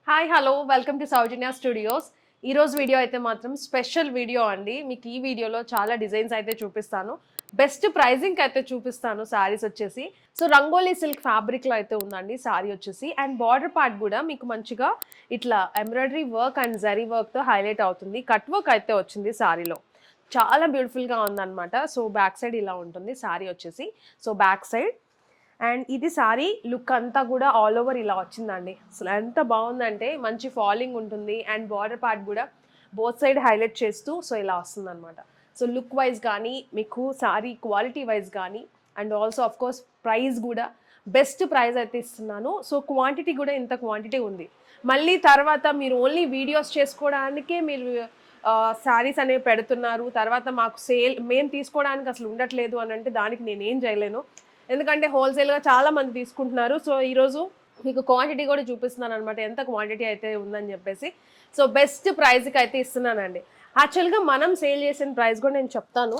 Hi hello welcome to Soujanya studios. ఈరోజు video అయితే మాత్రం స్పెషల్ వీడియో అండి. మీకు ఈ వీడియోలో చాలా డిజైన్స్ అయితే చూపిస్తాను. బెస్ట్ ప్రైజింగ్ అయితే చూపిస్తాను. శారీస్ వచ్చేసి సో రంగోలీ సిల్క్ ఫ్యాబ్రిక్లో అయితే ఉందండి శారీ వచ్చేసి. అండ్ బార్డర్ పార్ట్ కూడా మీకు మంచిగా ఇట్లా ఎంబ్రాయిడరీ వర్క్ అండ్ జరీ వర్క్తో హైలైట్ అవుతుంది. కట్ వర్క్ అయితే వచ్చింది శారీలో. చాలా బ్యూటిఫుల్గా ఉందన్నమాట. సో బ్యాక్ సైడ్ ఇలా ఉంటుంది శారీ వచ్చేసి. సో బ్యాక్ సైడ్ అండ్ ఇది సారీ లుక్ అంతా కూడా ఆల్ ఓవర్ ఇలా వచ్చిందండి. అసలు ఎంత బాగుందంటే మంచి ఫాలింగ్ ఉంటుంది అండ్ బార్డర్ పార్ట్ కూడా బోత్ సైడ్ హైలైట్ చేస్తూ సో ఇలా వస్తుంది అనమాట. సో లుక్ వైజ్ కానీ మీకు సారీ క్వాలిటీ వైజ్ కానీ and also of course price కూడా బెస్ట్ ప్రైస్ అయితే ఇస్తున్నాను. సో క్వాంటిటీ కూడా ఇంత క్వాంటిటీ ఉంది. మళ్ళీ తర్వాత మీరు ఓన్లీ వీడియోస్ చేసుకోవడానికే మీరు శారీస్ అనేవి పెడుతున్నారు, తర్వాత మాకు సేల్ మేము తీసుకోవడానికి అసలు ఉండట్లేదు అని అంటే దానికి నేనేం చేయలేను. ఎందుకంటే హోల్సేల్గా చాలా మంది తీసుకుంటున్నారు. సో ఈరోజు మీకు క్వాంటిటీ కూడా చూపిస్తున్నాను అనమాట, ఎంత క్వాంటిటీ అయితే ఉందని చెప్పేసి. సో బెస్ట్ ప్రైస్కి అయితే ఇస్తున్నానండి. యాక్చువల్గా మనం సేల్ చేసిన ప్రైస్ కూడా నేను చెప్తాను,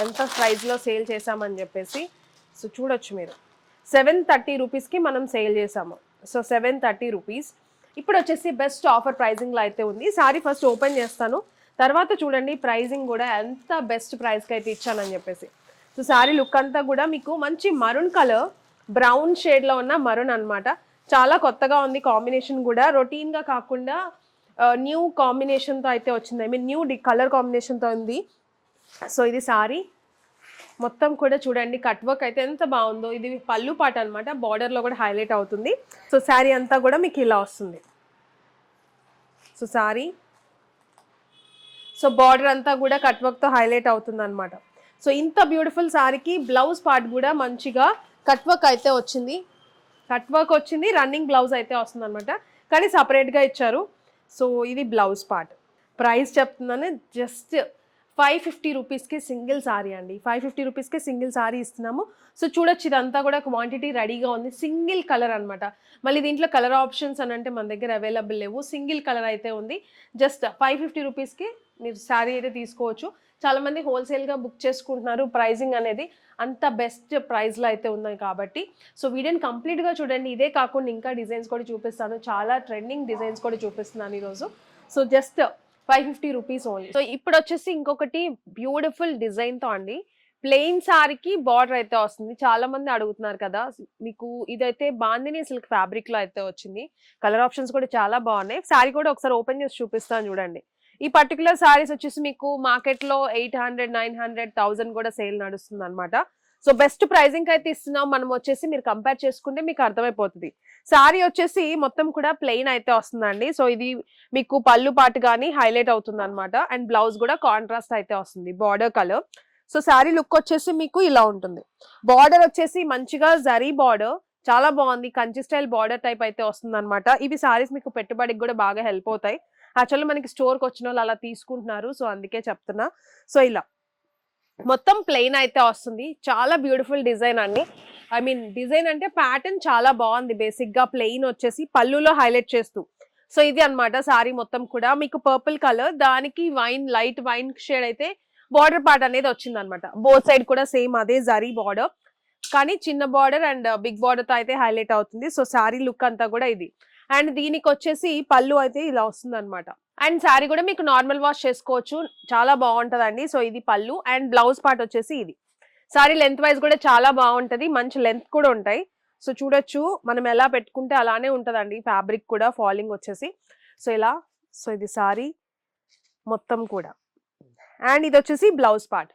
ఎంత ప్రైస్లో సేల్ చేసామని చెప్పేసి. సో చూడొచ్చు మీరు 730 రూపీస్కి మనం సేల్ చేసాము. So 730 rupees. ఇప్పుడు వచ్చేసి బెస్ట్ ఆఫర్ ప్రైజింగ్లో అయితే ఉంది. సారీ ఫస్ట్ ఓపెన్ చేస్తాను, తర్వాత చూడండి ప్రైజింగ్ కూడా ఎంత బెస్ట్ ప్రైస్కి అయితే ఇచ్చానని చెప్పేసి. సో శారీ లుక్ అంతా కూడా మీకు మంచి మరూన్ కలర్, బ్రౌన్ షేడ్లో ఉన్న మరూన్ అనమాట. చాలా కొత్తగా ఉంది కాంబినేషన్ కూడా, రొటీన్గా కాకుండా న్యూ కాంబినేషన్తో అయితే వచ్చింది. ఐ మీన్ న్యూ కలర్ కాంబినేషన్తో ఉంది. సో ఇది శారీ మొత్తం కూడా చూడండి, కట్ వర్క్ అయితే ఎంత బాగుందో. ఇది పళ్ళు పాట అనమాట, బార్డర్లో కూడా హైలైట్ అవుతుంది. సో శారీ అంతా కూడా మీకు ఇలా వస్తుంది. సో శారీ సో బార్డర్ అంతా కూడా కట్ వర్క్తో హైలైట్ అవుతుంది అనమాట. సో ఇంత బ్యూటిఫుల్ శారీకి బ్లౌజ్ పార్ట్ కూడా మంచిగా కట్ వర్క్ అయితే వచ్చింది. కట్ వర్క్ వచ్చింది, రన్నింగ్ బ్లౌజ్ అయితే వస్తుంది అనమాట, కానీ సపరేట్గా ఇచ్చారు. సో ఇది బ్లౌజ్ పార్ట్. ప్రైస్ చెప్తున్నాను, జస్ట్ 550 రూపీస్కి సింగిల్ శారీ అండి. 550 రూపీస్కి సింగిల్ శారీ ఇస్తున్నాము. సో చూడొచ్చు, ఇదంతా కూడా క్వాంటిటీ రెడీగా ఉంది. సింగిల్ కలర్ అనమాట. మళ్ళీ దీంట్లో కలర్ ఆప్షన్స్ అని అంటే మన దగ్గర అవైలబుల్ లేవు. సింగిల్ కలర్ అయితే ఉంది. జస్ట్ 550 రూపీస్కి మీరు శారీ అయితే తీసుకోవచ్చు. చాలామంది హోల్సేల్గా బుక్ చేసుకుంటున్నారు. ప్రైజింగ్ అనేది అంత బెస్ట్ ప్రైస్లో అయితే ఉన్నాయి కాబట్టి సో వీడియోని కంప్లీట్గా చూడండి. ఇదే కాకుండా ఇంకా డిజైన్స్ కూడా చూపిస్తాను, చాలా ట్రెండింగ్ డిజైన్స్ కూడా చూపిస్తున్నాను ఈరోజు. So just 550 rupees only. So ఇప్పుడు వచ్చేసి ఇంకొకటి బ్యూటిఫుల్ డిజైన్తో అండి, ప్లెయిన్ సారీకి బార్డర్ అయితే వస్తుంది. చాలా మంది అడుగుతున్నారు కదా. మీకు ఇదైతే బాందిని సిల్క్ ఫ్యాబ్రిక్లో అయితే వచ్చింది. కలర్ ఆప్షన్స్ కూడా చాలా బాగున్నాయి. శారీ కూడా ఒకసారి ఓపెన్ చేసి చూపిస్తాను చూడండి. ఈ పర్టికులర్ శారీస్ వచ్చేసి మీకు మార్కెట్లో 800, 900, 1000 కూడా సేల్ నడుస్తుంది అనమాట. సో బెస్ట్ ప్రైజింగ్ అయితే ఇస్తున్నాం మనం వచ్చేసి. మీరు కంపేర్ చేసుకుంటే మీకు అర్థమైపోతుంది. శారీ వచ్చేసి మొత్తం కూడా ప్లెయిన్ అయితే వస్తుందండి. సో ఇది మీకు పళ్ళు పాటు కానీ హైలైట్ అవుతుంది అనమాట. అండ్ బ్లౌజ్ కూడా కాంట్రాస్ట్ అయితే వస్తుంది, border colour. So sari look వచ్చేసి మీకు ఇలా ఉంటుంది. బార్డర్ వచ్చేసి మంచిగా జరీ బార్డర్, చాలా బాగుంది. కంచి స్టైల్ బార్డర్ టైప్ అయితే వస్తుంది అనమాట. ఇవి శారీస్ మీకు పెట్టుబడికి కూడా బాగా హెల్ప్ అవుతాయి. యాక్చువల్లీ మనకి స్టోర్కి వచ్చిన వాళ్ళు అలా తీసుకుంటున్నారు, సో అందుకే చెప్తున్నా. సో ఇలా మొత్తం ప్లెయిన్ అయితే వస్తుంది. చాలా బ్యూటిఫుల్ డిజైన్ అండి. ఐ మీన్ డిజైన్ అంటే ప్యాటర్న్ చాలా బాగుంది. బేసిక్గా ప్లెయిన్ వచ్చేసి పళ్ళులో హైలైట్ చేస్తూ. సో ఇది అనమాట శారీ మొత్తం కూడా మీకు పర్పుల్ కలర్, దానికి లైట్ వైన్ షేడ్ అయితే బార్డర్ పార్ట్ అనేది వచ్చింది అనమాట. బోత్ సైడ్ కూడా సేమ్ అదే జరీ బార్డర్, కానీ చిన్న బార్డర్ అండ్ బిగ్ బార్డర్తో అయితే హైలైట్ అవుతుంది. సో శారీ లుక్ అంతా కూడా ఇది. అండ్ దీనికి వచ్చేసి పళ్ళు అయితే ఇలా వస్తుంది అనమాట. అండ్ శారీ కూడా మీకు నార్మల్ వాష్ చేసుకోవచ్చు, చాలా బాగుంటుందండి. సో ఇది పళ్ళు అండ్ బ్లౌజ్ పార్ట్ వచ్చేసి ఇది. శారీ లెంత్ వైజ్ కూడా చాలా బాగుంటుంది, మంచి లెంత్ కూడా ఉంటాయి. సో చూడొచ్చు, మనం ఎలా పెట్టుకుంటే అలానే ఉంటుందండి. ఫ్యాబ్రిక్ కూడా ఫాలింగ్ వచ్చేసి సో ఇలా. సో ఇది శారీ మొత్తం కూడా. అండ్ ఇది వచ్చేసి బ్లౌజ్ పార్ట్.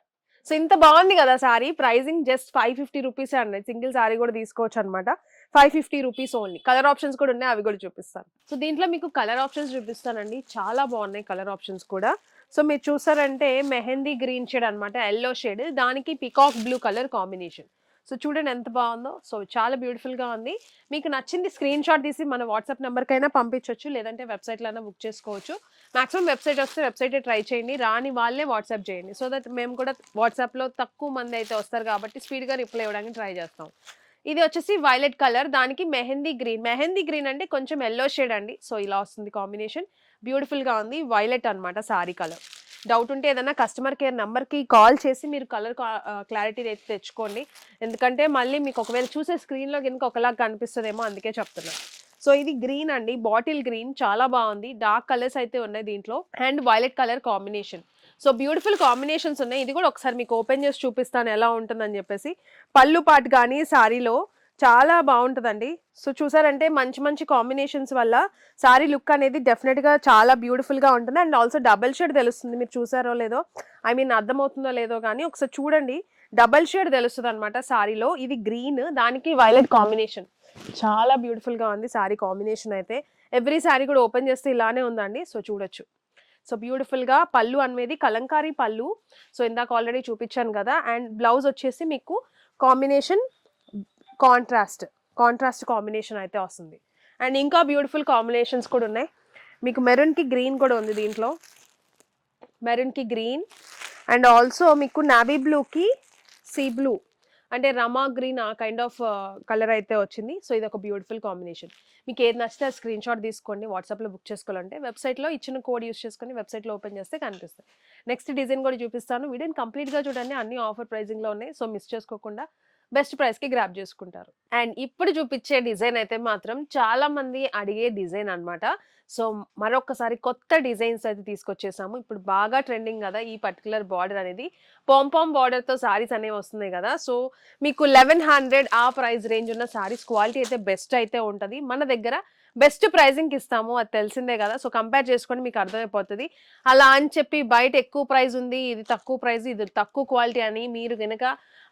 సో ఇంత బాగుంది కదా శారీ. ప్రైజింగ్ జస్ట్ 550 రూపీస్ అండి. సింగిల్ శారీ కూడా తీసుకోవచ్చు అనమాట. 550 రూపీస్ ఓన్లీ. కలర్ ఆప్షన్స్ కూడా ఉన్నాయి, అవి కూడా చూపిస్తాను. సో దీంట్లో మీకు కలర్ ఆప్షన్స్ చూపిస్తానండి, చాలా బాగున్నాయి కలర్ ఆప్షన్స్ కూడా. సో మీరు చూసారంటే మెహందీ గ్రీన్ షేడ్ అనమాట, ఎల్లో షేడ్, దానికి peacock blue colour combination. So చూడండి ఎంత బాగుందో. సో చాలా బ్యూటిఫుల్గా ఉంది. మీకు నచ్చింది స్క్రీన్ షాట్ తీసి మన వాట్సాప్ నెంబర్కైనా పంపించవచ్చు, లేదంటే వెబ్సైట్లో అయినా బుక్ చేసుకోవచ్చు. మాక్సిమం వెబ్సైట్ వస్తే వెబ్సైటే ట్రై చేయండి, రాని వాళ్ళే వాట్సాప్ చేయండి. సో దట్ మేము కూడా వాట్సాప్లో తక్కువ మంది అయితే వస్తారు కాబట్టి స్పీడ్గా రిప్లై ఇవ్వడానికి ట్రై చేస్తాం. ఇది వచ్చేసి వైలెట్ కలర్, దానికి మెహందీ గ్రీన్. మెహందీ గ్రీన్ అంటే కొంచెం ఎల్లో షేడ్ అండి. సో ఇలా వస్తుంది కాంబినేషన్, బ్యూటిఫుల్గా ఉంది. వైలెట్ అనమాట శారీ కలర్. డౌట్ ఉంటే ఏదైనా కస్టమర్ కేర్ నెంబర్కి కాల్ చేసి మీరు కలర్ క్లారిటీ అయితే తెచ్చుకోండి. ఎందుకంటే మళ్ళీ మీకు ఒకవేళ చూసే స్క్రీన్లో కనుక ఒకలాగా కనిపిస్తుందేమో, అందుకే చెప్తున్నాను. సో ఇది గ్రీన్ అండి, బాటిల్ గ్రీన్ చాలా బాగుంది. డార్క్ కలర్స్ అయితే ఉన్నాయి దీంట్లో and violet colour combination. So beautiful combinations ఉన్నాయి. ఇది కూడా ఒకసారి మీకు ఓపెన్ చేసి చూపిస్తాను ఎలా ఉంటుందని చెప్పేసి. పళ్ళు పాటు కానీ సారీలో చాలా బాగుంటుందండి. సో చూసారంటే మంచి మంచి కాంబినేషన్స్ వల్ల సారీ లుక్ అనేది డెఫినెట్గా చాలా బ్యూటిఫుల్గా ఉంటుంది. అండ్ ఆల్సో డబల్ షేడ్ తెలుస్తుంది, మీరు చూసారో లేదో, ఐ మీన్ అర్థమవుతుందో లేదో కానీ ఒకసారి చూడండి. డబల్ షేడ్ తెలుస్తుంది అనమాట సారీలో. ఇది గ్రీన్, దానికి వైలెట్ కాంబినేషన్ చాలా బ్యూటిఫుల్గా ఉంది సారీ కాంబినేషన్ అయితే. ఎవ్రీ సారీ కూడా ఓపెన్ చేస్తే ఇలానే ఉందండి. సో చూడొచ్చు. సో బ్యూటిఫుల్గా పళ్ళు అనేది కలంకారీ పళ్ళు. సో ఇందాక ఆల్రెడీ చూపించాను కదా. అండ్ బ్లౌజ్ వచ్చేసి మీకు కాంబినేషన్ కాంట్రాస్ట్ కాంబినేషన్ అయితే వస్తుంది. అండ్ ఇంకా బ్యూటిఫుల్ కాంబినేషన్స్ కూడా ఉన్నాయి. మీకు మెరూన్కి గ్రీన్ కూడా ఉంది దీంట్లో, మెరూన్కి గ్రీన్. అండ్ ఆల్సో మీకు నావీ బ్లూకి సీ బ్లూ, అంటే రమా గ్రీన్ ఆ కైండ్ ఆఫ్ కలర్ అయితే వచ్చింది. సో ఇది ఒక బ్యూటిఫుల్ కాంబినేషన్. మీకు ఏది నచ్చితే ఆ స్క్రీన్ షాట్ తీసుకోండి. వాట్సాప్లో బుక్ చేసుకోవాలంటే వెబ్సైట్లో ఇచ్చిన కోడ్ యూస్ చేసుకొని వెబ్సైట్లో ఓపెన్ చేస్తే కనిపిస్తుంది. నెక్స్ట్ డిజైన్ కూడా చూపిస్తాను. వీడియోని కంప్లీట్గా చూడండి, అన్ని ఆఫర్ ప్రైజింగ్లో ఉన్నాయి. సో మిస్ చేసుకోకుండా బెస్ట్ ప్రైస్కి గ్రాప్ చేసుకుంటారు. అండ్ ఇప్పుడు చూపించే డిజైన్ అయితే మాత్రం చాలా మంది అడిగే డిజైన్ అనమాట. సో మరొకసారి కొత్త డిజైన్స్ అయితే తీసుకొచ్చేసాము. ఇప్పుడు బాగా ట్రెండింగ్ కదా ఈ పర్టికులర్ బార్డర్ అనేది. పాంపామ్ బార్డర్తో సారీస్ అనేవి వస్తున్నాయి కదా. సో మీకు 1100 ఆ ప్రైస్ రేంజ్ ఉన్న సారీస్ క్వాలిటీ అయితే బెస్ట్ అయితే ఉంటుంది. మన దగ్గర బెస్ట్ ప్రైజింగ్కి ఇస్తాము, అది తెలిసిందే కదా. సో కంపేర్ చేసుకొని మీకు అర్థమైపోతుంది. అలా అని చెప్పి బయట ఎక్కువ ప్రైస్ ఉంది, ఇది తక్కువ ప్రైస్, ఇది తక్కువ క్వాలిటీ అని మీరు కనుక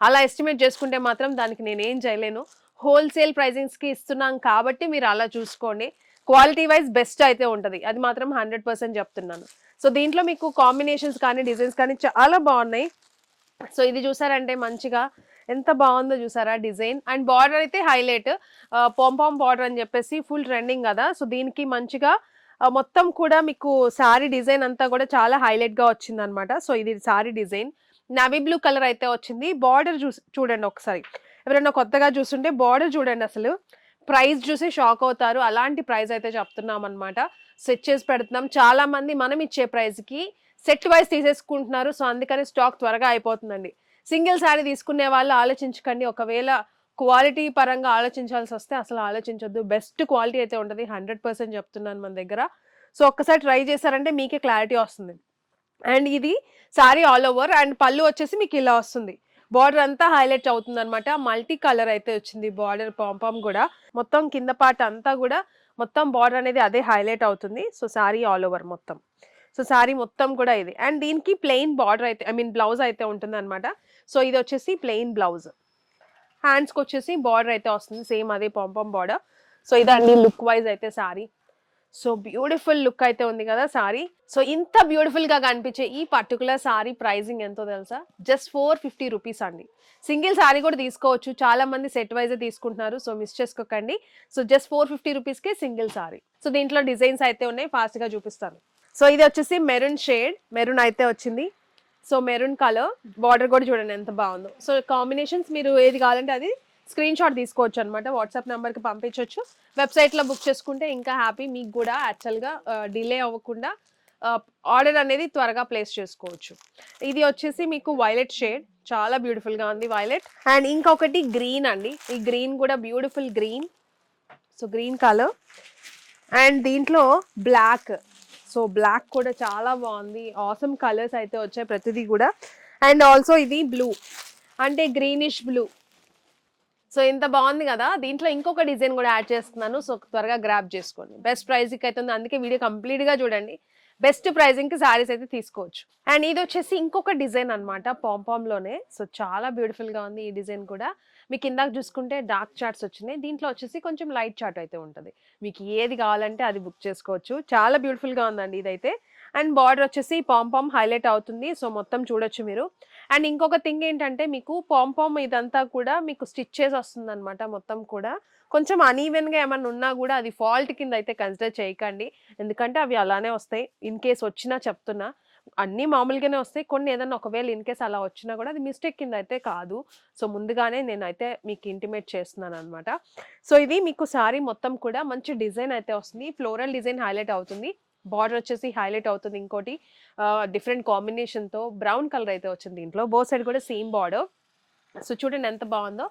అలా ఎస్టిమేట్ చేసుకుంటే మాత్రం దానికి నేనేం చేయలేను. హోల్సేల్ ప్రైజింగ్స్కి ఇస్తున్నాం కాబట్టి మీరు అలా చూసుకోండి. క్వాలిటీ వైజ్ బెస్ట్ అయితే ఉంటుంది, అది మాత్రం 100% చెప్తున్నాను. సో దీంట్లో మీకు కాంబినేషన్స్ కానీ డిజైన్స్ కానీ చాలా బాగున్నాయి. సో ఇది చూసారంటే మంచిగా ఎంత బాగుందో చూసారా డిజైన్. అండ్ బార్డర్ అయితే హైలైట్, పాంపామ్ బార్డర్ అని చెప్పేసి ఫుల్ ట్రెండింగ్ కదా. సో దీనికి మంచిగా మొత్తం కూడా మీకు సారీ డిజైన్ అంతా కూడా చాలా హైలైట్గా వచ్చింది అనమాట. సో ఇది sorry design navy blue colour అయితే వచ్చింది. బార్డర్ చూడండి ఒకసారి, ఎవరైనా కొత్తగా చూస్తుంటే బార్డర్ చూడండి, అసలు ప్రైస్ చూసి షాక్ అవుతారు. అలాంటి ప్రైస్ అయితే చెప్తున్నాం అనమాట. సెట్ చేసి పెడుతున్నాం. చాలా మంది మనం ఇచ్చే ప్రైస్కి సెట్ వైజ్ తీసేసుకుంటున్నారు. సో అందుకని స్టాక్ త్వరగా అయిపోతుందండి. సింగిల్ శారీ తీసుకునే వాళ్ళు ఆలోచించకండి. ఒకవేళ క్వాలిటీ పరంగా ఆలోచించాల్సి వస్తే అసలు ఆలోచించొద్దు. బెస్ట్ క్వాలిటీ అయితే ఉంటుంది, 100% చెప్తున్నాను మన దగ్గర. సో ఒక్కసారి ట్రై చేశారంటే మీకే క్లారిటీ వస్తుంది. అండ్ ఇది శారీ ఆల్ ఓవర్. అండ్ పళ్ళు వచ్చేసి మీకు ఇలా వస్తుంది. బార్డర్ అంతా హైలైట్ అవుతుంది అనమాట. మల్టీ కలర్ అయితే వచ్చింది బార్డర్, పాంపామ్ కూడా మొత్తం కింద పార్ట్ అంతా కూడా మొత్తం బార్డర్ అనేది అదే హైలైట్ అవుతుంది. సో శారీ ఆల్ ఓవర్ మొత్తం. సో శారీ మొత్తం కూడా ఇది. అండ్ దీనికి ప్లెయిన్ బార్డర్ అయితే, ఐ మీన్ బ్లౌజ్ అయితే ఉంటుంది అనమాట. సో ఇది వచ్చేసి ప్లెయిన్ బ్లౌజ్. హ్యాండ్స్కి వచ్చేసి బార్డర్ అయితే వస్తుంది, సేమ్ అదే పాంపామ్ బార్డర్. సో ఇదండి లుక్ వైజ్ అయితే శారీ. సో బ్యూటిఫుల్ లుక్ అయితే ఉంది కదా సారీ. సో ఇంత బ్యూటిఫుల్ గా కనిపించే ఈ పర్టికులర్ సారీ ప్రైజింగ్ ఎంతో తెలుసా? జస్ట్ 450 రూపీస్ అండి. సింగిల్ సారీ కూడా తీసుకోవచ్చు, చాలా మంది సెట్ వైజ్ తీసుకుంటున్నారు. సో మిస్ చేసుకోకండి. సో జస్ట్ 450 రూపీస్కి సింగిల్ సారీ. సో దీంట్లో డిజైన్స్ అయితే ఉన్నాయి, ఫాస్ట్ గా చూపిస్తాను. సో ఇది వచ్చేసి మెరూన్ షేడ్, మెరూన్ అయితే వచ్చింది. సో మెరూన్ కలర్, బార్డర్ కూడా చూడండి ఎంత బాగుందో. సో కాంబినేషన్స్ మీరు ఏది కావాలంటే అది స్క్రీన్ షాట్ తీసుకోవచ్చు అనమాట. వాట్సాప్ నెంబర్కి పంపించవచ్చు. వెబ్సైట్లో బుక్ చేసుకుంటే ఇంకా హ్యాపీ. మీకు కూడా యాక్చువల్గా డిలే అవ్వకుండా ఆర్డర్ అనేది త్వరగా ప్లేస్ చేసుకోవచ్చు. ఇది వచ్చేసి మీకు వైలెట్ షేడ్, చాలా బ్యూటిఫుల్గా ఉంది వైలెట్. అండ్ ఇంకొకటి గ్రీన్ అండి, ఈ గ్రీన్ కూడా beautiful green. So green colour. And దీంట్లో బ్లాక్. సో బ్లాక్ కూడా చాలా బాగుంది. ఆసమ్ కలర్స్ అయితే వచ్చాయి ప్రతిదీ కూడా. అండ్ ఆల్సో ఇది బ్లూ, అంటే గ్రీనిష్ బ్లూ. సో ఇంత బాగుంది కదా. దీంట్లో ఇంకొక డిజైన్ కూడా యాడ్ చేస్తున్నాను. సో త్వరగా గ్రాప్ చేసుకోండి. బెస్ట్ ప్రైజింగ్ అయితే ఉంది, అందుకే వీడియో కంప్లీట్గా చూడండి. బెస్ట్ ప్రైజింగ్కి శారీస్ అయితే తీసుకోవచ్చు. అండ్ ఇది వచ్చేసి ఇంకొక డిజైన్ అనమాట, పాంపామ్లోనే. సో చాలా బ్యూటిఫుల్గా ఉంది ఈ డిజైన్ కూడా. మీకు ఇందాక చూసుకుంటే డార్క్ చార్ట్స్ వచ్చినాయి, దీంట్లో వచ్చేసి కొంచెం లైట్ చార్ట్ అయితే ఉంటుంది. మీకు ఏది కావాలంటే అది బుక్ చేసుకోవచ్చు. చాలా బ్యూటిఫుల్గా ఉందండి ఇదైతే. అండ్ బార్డర్ వచ్చేసి పాంపామ్ హైలైట్ అవుతుంది. సో మొత్తం చూడొచ్చు మీరు. అండ్ ఇంకొక థింగ్ ఏంటంటే మీకు పాంపామ్ ఇదంతా కూడా మీకు స్టిచ్ చేసి వస్తుంది అనమాట. మొత్తం కూడా కొంచెం అనీవెన్గా ఏమన్నా ఉన్నా కూడా అది ఫాల్ట్ కింద అయితే కన్సిడర్ చేయకండి, ఎందుకంటే అవి అలానే వస్తాయి. ఇన్ కేస్ వచ్చినా చెప్తున్నా, అన్నీ మామూలుగానే వస్తాయి. కొన్ని ఏదన్నా ఒకవేళ ఇన్ కేస్ అలా వచ్చినా కూడా అది మిస్టేక్ కింద అయితే కాదు. సో ముందుగానే నేనైతే మీకు ఇంటిమేట్ చేస్తున్నాను అనమాట. సో ఇది మీకు సారీ మొత్తం కూడా మంచి డిజైన్ అయితే వస్తుంది. ఫ్లోరల్ డిజైన్ హైలైట్ అవుతుంది. బార్డర్ వచ్చేసి హైలైట్ అవుతుంది. ఇంకోటి డిఫరెంట్ కాంబినేషన్తో బ్రౌన్ కలర్ అయితే వచ్చింది దీంట్లో. బోత్ సైడ్ కూడా సేమ్ బార్డర్. సో చూడండి ఎంత బాగుందో.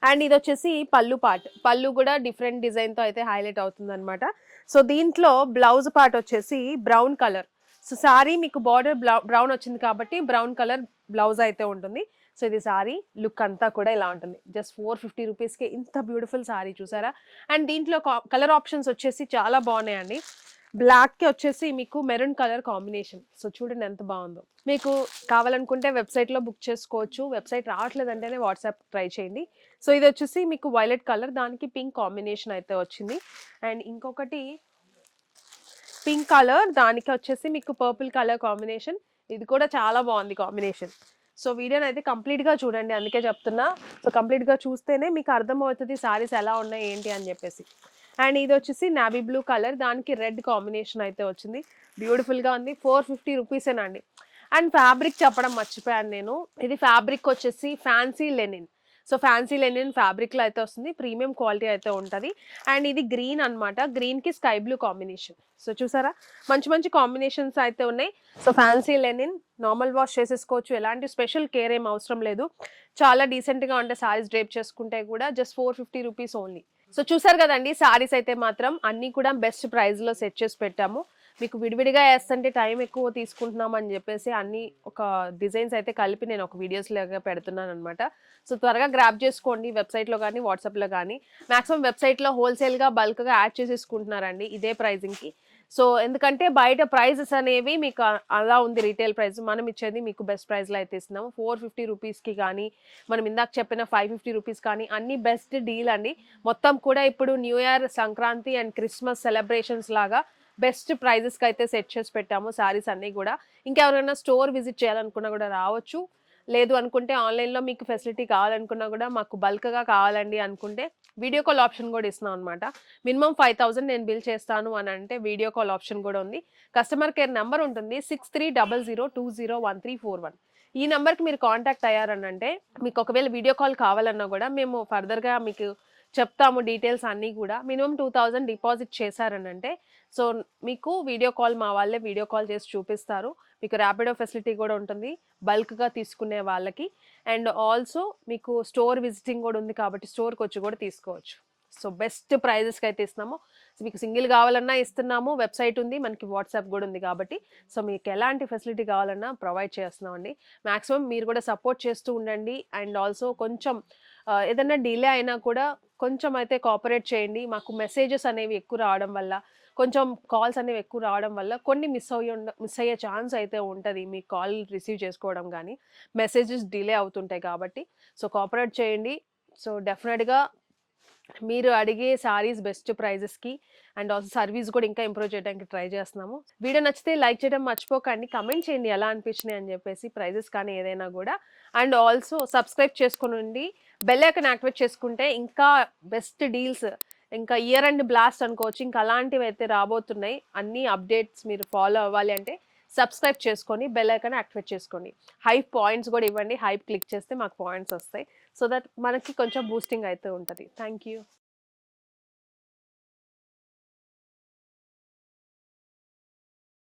అండ్ ఇది వచ్చేసి పళ్ళు పార్ట్, పళ్ళు కూడా డిఫరెంట్ డిజైన్తో అయితే హైలైట్ అవుతుంది అనమాట. సో దీంట్లో బ్లౌజ్ పార్ట్ వచ్చేసి బ్రౌన్ కలర్. సో సారీ మీకు బార్డర్ బ్రౌన్ వచ్చింది కాబట్టి బ్రౌన్ కలర్ బ్లౌజ్ అయితే ఉంటుంది. సో ఇది సారీ లుక్ అంతా కూడా ఇలా ఉంటుంది. జస్ట్ 450 రూపీస్కి ఇంత బ్యూటిఫుల్ సారీ చూసారా. అండ్ దీంట్లో కలర్ ఆప్షన్స్ వచ్చేసి చాలా బాగున్నాయండి. బ్లాక్కి వచ్చేసి మీకు మెరూన్ కలర్ కాంబినేషన్. సో చూడండి ఎంత బాగుందో. మీకు కావాలనుకుంటే వెబ్సైట్లో బుక్ చేసుకోవచ్చు. వెబ్సైట్ రావట్లేదంటేనే వాట్సాప్ ట్రై చేయండి. సో ఇది వచ్చేసి మీకు వైలెట్ కలర్, దానికి పింక్ కాంబినేషన్ అయితే వచ్చింది. అండ్ ఇంకొకటి పింక్ కలర్, దానికి వచ్చేసి మీకు పర్పుల్ కలర్ కాంబినేషన్. ఇది కూడా చాలా బాగుంది కాంబినేషన్. సో వీడియోని అయితే కంప్లీట్గా చూడండి, అందుకే చెప్తున్నా. సో కంప్లీట్గా చూస్తేనే మీకు అర్థమవుతుంది సారీస్ ఎలా ఉన్నాయి ఏంటి అని చెప్పేసి. అండ్ ఇది వచ్చేసి నావీ బ్లూ కలర్, దానికి రెడ్ కాంబినేషన్ అయితే వచ్చింది. బ్యూటిఫుల్గా ఉంది. 450 రూపీసేనండి. అండ్ ఫ్యాబ్రిక్ చెప్పడం మర్చిపోయాను నేను. ఇది ఫ్యాబ్రిక్ వచ్చేసి fancy Lenin. So fancy Lenin ఫ్యాబ్రిక్లో అయితే వస్తుంది, ప్రీమియం క్వాలిటీ అయితే ఉంటుంది. అండ్ ఇది గ్రీన్ అనమాట, గ్రీన్కి స్కై బ్లూ కాంబినేషన్. సో చూసారా మంచి మంచి కాంబినేషన్స్ అయితే ఉన్నాయి. So fancy Lenin normal wash చేసేసుకోవచ్చు, ఎలాంటి స్పెషల్ కేర్ ఏం అవసరం లేదు. చాలా డీసెంట్గా ఉంటే సారీస్ డ్రేప్ చేసుకుంటే కూడా జస్ట్ 450 రూపీస్ ఓన్లీ. సో చూసారు కదండి, సారీస్ అయితే మాత్రం అన్నీ కూడా బెస్ట్ ప్రైస్లో సెట్ చేసి పెట్టాము. మీకు విడివిడిగా వేస్తుంటే టైం ఎక్కువ తీసుకుంటున్నాం అని చెప్పేసి అన్ని ఒక డిజైన్స్ అయితే కలిపి నేను ఒక వీడియోస్ లాగా పెడుతున్నాను అనమాట. సో త్వరగా గ్రాప్ చేసుకోండి, వెబ్సైట్లో కానీ వాట్సాప్లో కానీ. మ్యాక్సిమం వెబ్సైట్లో హోల్సేల్గా బల్క్గా యాడ్ చేసేసుకుంటున్నారండి ఇదే ప్రైజింగ్కి. సో ఎందుకంటే బయట ప్రైజెస్ అనేవి మీకు అలా ఉంది రీటైల్ ప్రైస్, మనం ఇచ్చేది మీకు బెస్ట్ ప్రైస్లో అయితే ఇస్తున్నాము. 450 రూపీస్కి కానీ మనం ఇందాక చెప్పిన 550 రూపీస్ కానీ అన్ని బెస్ట్ డీల్ అండి. మొత్తం కూడా ఇప్పుడు new year, Sankranti and Christmas celebrations లాగా బెస్ట్ ప్రైజెస్కి అయితే సెట్ చేసి పెట్టాము శారీస్ అన్నీ కూడా. ఇంకెవరైనా స్టోర్ విజిట్ చేయాలనుకున్నా కూడా రావచ్చు. లేదు అనుకుంటే ఆన్లైన్లో మీకు ఫెసిలిటీ కావాలనుకున్నా కూడా మాకు బల్క్గా కావాలండి అనుకుంటే వీడియో కాల్ ఆప్షన్ కూడా ఇస్తున్నాం అనమాట. మినిమం 5000 నేను బిల్ చేస్తాను అని అంటే వీడియో కాల్ ఆప్షన్ కూడా ఉంది. కస్టమర్ కేర్ నెంబర్ ఉంటుంది 6300201341. ఈ నెంబర్కి మీరు కాంటాక్ట్ అయ్యారని అంటే మీకు ఒకవేళ వీడియో కాల్ కావాలన్నా కూడా మేము ఫర్దర్గా మీకు చెప్తాము డీటెయిల్స్ అన్నీ కూడా. మినిమం 2000 డిపాజిట్ చేశారని అంటే సో మీకు వీడియో కాల్ మా వాళ్ళే వీడియో కాల్ చేసి చూపిస్తారు. మీకు ర్యాపిడో ఫెసిలిటీ కూడా ఉంటుంది బల్క్గా తీసుకునే వాళ్ళకి. అండ్ ఆల్సో మీకు స్టోర్ విజిటింగ్ కూడా ఉంది కాబట్టి స్టోర్కి వచ్చి కూడా తీసుకోవచ్చు. సో బెస్ట్ ప్రైజెస్కి అయితే ఇస్తున్నాము. సో మీకు సింగిల్ కావాలన్నా ఇస్తున్నాము, వెబ్సైట్ ఉంది, మనకి వాట్సాప్ కూడా ఉంది కాబట్టి సో మీకు ఎలాంటి ఫెసిలిటీ కావాలన్నా ప్రొవైడ్ చేస్తున్నామండి. మ్యాక్సిమం మీరు కూడా సపోర్ట్ చేస్తూ ఉండండి. అండ్ ఆల్సో కొంచెం ఏదైనా డిలే అయినా కూడా కొంచెం అయితే కోఆపరేట్ చేయండి. మాకు మెసేజెస్ అనేవి ఎక్కువ రావడం వల్ల, కొంచెం కాల్స్ అనేవి ఎక్కువ రావడం వల్ల కొన్ని మిస్ అయ్యే ఛాన్స్ అయితే ఉంటుంది. మీ కాల్ రిసీవ్ చేసుకోవడం కానీ మెసేజెస్ డిలే అవుతుంటాయి కాబట్టి సో కోఆపరేట్ చేయండి. సో డెఫినెట్గా మీరు అడిగే సారీస్ బెస్ట్ ప్రైజెస్కి అండ్ ఆల్సో సర్వీస్ కూడా ఇంకా ఇంప్రూవ్ చేయడానికి ట్రై చేస్తున్నాము. వీడియో నచ్చితే లైక్ చేయడం మర్చిపోకండి, కమెంట్ చేయండి ఎలా అనిపించినాయి అని చెప్పేసి, ప్రైజెస్ కానీ ఏదైనా కూడా. అండ్ ఆల్సో సబ్స్క్రైబ్ చేసుకుని బెల్ ఐకాన్ యాక్టివేట్ చేసుకుంటే ఇంకా బెస్ట్ డీల్స్, ఇంకా ఇయర్ అండ్ బ్లాస్ట్ అనుకోవచ్చు, ఇంకా అలాంటివి అయితే రాబోతున్నాయి. అన్ని అప్డేట్స్ మీరు ఫాలో అవ్వాలి అంటే సబ్స్క్రైబ్ చేసుకొని బెల్ ఐకాన్ యాక్టివేట్ చేసుకోండి. హైప్ పాయింట్స్ కూడా ఇవ్వండి, హైప్ క్లిక్ చేస్తే మాకు పాయింట్స్ వస్తాయి. సో దట్ మనకి కొంచెం బూస్టింగ్ అయితే ఉంటుంది. Thank you.